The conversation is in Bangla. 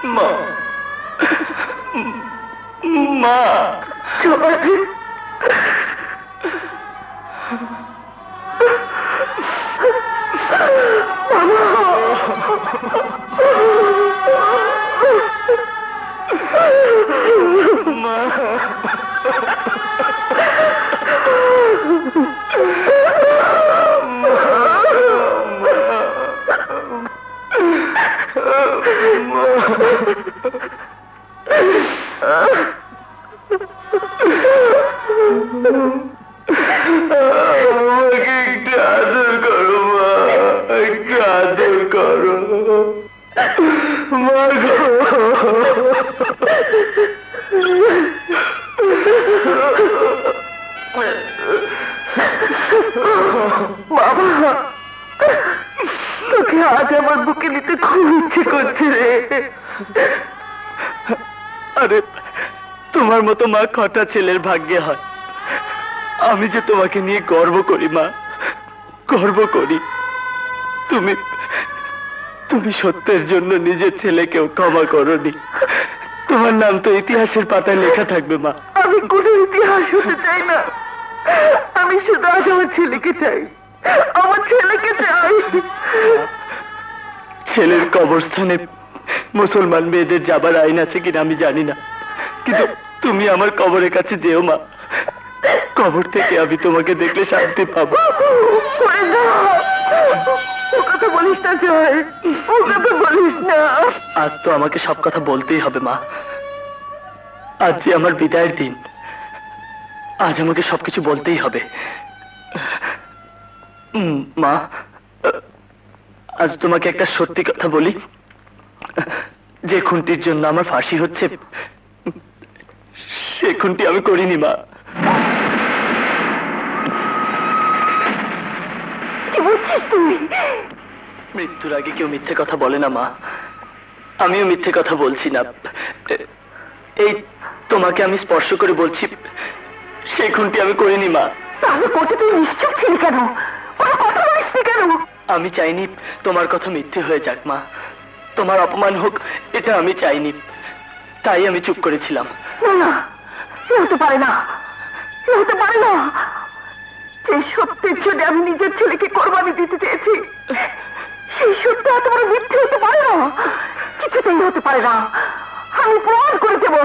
মা, মা, আমাকে একটু আদর করো মা, একটু আদর করো মা গো। বাবা, তোকে আজ আমার বুকে নিতে খুব ইচ্ছে করছে রে। আরে তোমার মতো মা কটা ছেলের ভাগ্যে হয়। আমি যে তোমাকে নিয়ে গর্ব করি মা, গর্ব করি। তুমি তুমি সত্যের জন্য নিজের ছেলেকেও ক্ষমা করোনি। তোমার নাম তো ইতিহাসের পাতায় লেখা থাকবে মা। আমি কোনো ইতিহাস হতে চাই না, আমি শুধু আজ আমার ছেলেকে চাই, আমার ছেলেকে চাই। ছেলের কবরস্থানে মুসলমান মেয়েদের যাবার আইন আছে কিনা আমি জানি না, কিন্তু তুমি আমার কবরের কাছে যেও মা। কবর থেকে আমি তোমাকে দেখলে শান্তি পাবো। ও কথা বলিস না জয়, ও কথা বলিস না। আজ তো আমাকে সব কথা বলতেই হবে মা। আজ যে আমার বিদায়ের দিন, আজ আমাকে সবকিছু বলতেই হবে। মা, আজ তোমাকে একটা সত্যি কথা বলি। যে খুনটির জন্য আমার ফাঁসি হচ্ছে, সে খুনটি আমি করিনি মা। কি বলছিস তুই? মৃত্যুর আগে কেউ মিথ্যে কথা বলে না মা, আমিও মিথ্যে কথা বলছি না। এই তোমাকে আমি স্পর্শ করে বলছি, সেই খুনটি আমি করিনি মা। তাহলে কোথা তুই নিশ্চুপ ছিলি কেন? কথা বলিসনি কেন? আমি চাইনি তোমার কথা মিথ্যে হয়ে যাক মা, তোমার অপমান হোক, এটা আমি চাইনি, তাই আমি চুপ করেছিলাম। না, হতে পারে না, হতে পারে না। যে সত্যের জন্য আমি নিজের ছেলেকে কোরবানি দিতে চেয়েছি, সেই সত্য এত বড় মিথ্যে হতে পারে না, কিছুতেই হতে পারে না। আমি প্রমাণ করে দেব